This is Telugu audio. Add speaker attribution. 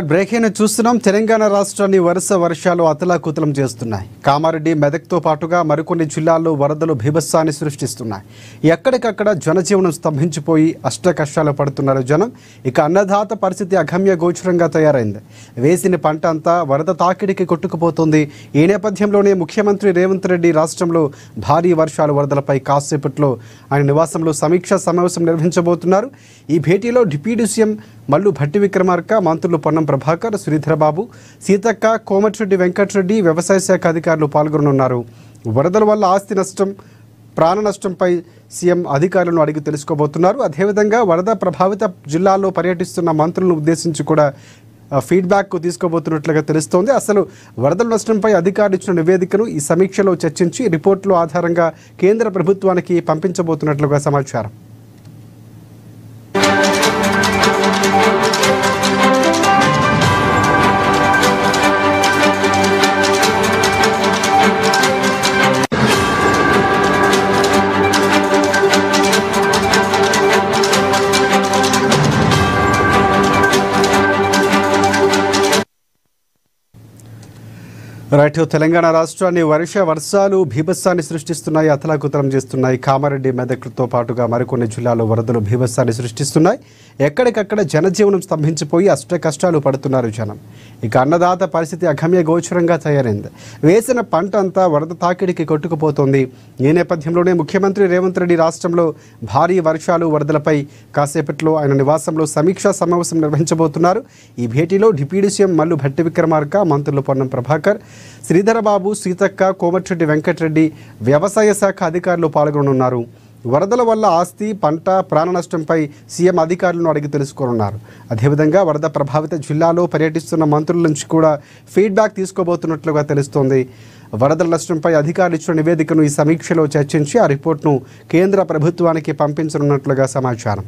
Speaker 1: బ్రేకింగ్ చూస్తున్నాం. తెలంగాణ రాష్ట్రాన్ని వరుస వర్షాలు అతలాకుతలం చేస్తున్నాయి. కామారెడ్డి, మెదక్తో పాటుగా మరికొన్ని జిల్లాల్లో వరదలు బీభత్సాన్ని సృష్టిస్తున్నాయి. ఎక్కడికక్కడ జనజీవనం స్తంభించిపోయి అష్ట కష్టాలు పడుతున్నారు జనం. ఇక అన్నదాత పరిస్థితి అగమ్య గోచరంగా తయారైంది. వేసిన పంట అంతా వరద తాకిడికి కొట్టుకుపోతుంది. ఈ నేపథ్యంలోనే ముఖ్యమంత్రి రేవంత్ రెడ్డి రాష్ట్రంలో భారీ వర్షాలు వరదలపై కాసేపట్లో ఆయన నివాసంలో సమీక్షా సమావేశం నిర్వహించబోతున్నారు. ఈ భేటీలో డిప్యూటీ సీఎం మల్లు భట్టి విక్రమార్క, మంత్రులు పొన్నం ప్రభాకర్, శ్రీధరబాబు, సీతక్క, కోమటిరెడ్డి వెంకటరెడ్డి, వ్యవసాయ శాఖ అధికారులు పాల్గొనున్నారు. వరదల వల్ల ఆస్తి నష్టం, ప్రాణ నష్టంపై సీఎం అధికారులను అడిగి తెలుసుకోబోతున్నారు. అదేవిధంగా వరద ప్రభావిత జిల్లాల్లో పర్యటిస్తున్న మంత్రులను ఉద్దేశించి కూడా ఫీడ్బ్యాక్ తీసుకోబోతున్నట్లుగా తెలుస్తోంది. అసలు వరదల నష్టంపై అధికారులు ఇచ్చిన నివేదికను ఈ సమీక్షలో చర్చించి రిపోర్టుల ఆధారంగా కేంద్ర ప్రభుత్వానికి పంపించబోతున్నట్లుగా సమాచారం. రైట్, తెలంగాణ రాష్ట్రాన్ని వర్షాలు బీభత్సాన్ని సృష్టిస్తున్నాయి, అతలాకుతలం చేస్తున్నాయి. కామారెడ్డి, మెదక్తో పాటుగా మరికొన్ని జిల్లాల్లో వరదలు బీభత్సాన్ని సృష్టిస్తున్నాయి. ఎక్కడికక్కడ జనజీవనం స్తంభించిపోయి అష్ట కష్టాలు పడుతున్నారు జనం. ఇక అన్నదాత పరిస్థితి అగమ్య గోచరంగా తయారైంది. వేసిన పంట అంతా వరద తాకిడికి కొట్టుకుపోతోంది. ఈ నేపథ్యంలోనే ముఖ్యమంత్రి రేవంత్ రెడ్డి రాష్ట్రంలో భారీ వర్షాలు వరదలపై కాసేపట్లో ఆయన నివాసంలో సమీక్షా సమావేశం నిర్వహించబోతున్నారు. ఈ భేటీలో డిప్యూటీ సీఎం మల్లు భట్టి విక్రమార్క, మంత్రులు పొన్నం ప్రభాకర్, శ్రీధరబాబు, సీతక్క, కోమటిరెడ్డి వెంకటరెడ్డి, వ్యవసాయ శాఖ అధికారులు పాల్గొనున్నారు. వరదల వల్ల ఆస్తి, పంట, ప్రాణ నష్టంపై సీఎం అధికారులను అడిగి తెలుసుకోనున్నారు. అదేవిధంగా వరద ప్రభావిత జిల్లాలో పర్యటిస్తున్న మంత్రుల నుంచి కూడా ఫీడ్బ్యాక్ తీసుకోబోతున్నట్లుగా తెలుస్తోంది. వరదల నష్టంపై అధికారులు ఇచ్చిన నివేదికను ఈ సమీక్షలో చర్చించి ఆ రిపోర్ట్ను కేంద్ర ప్రభుత్వానికి పంపించనున్నట్లుగా సమాచారం.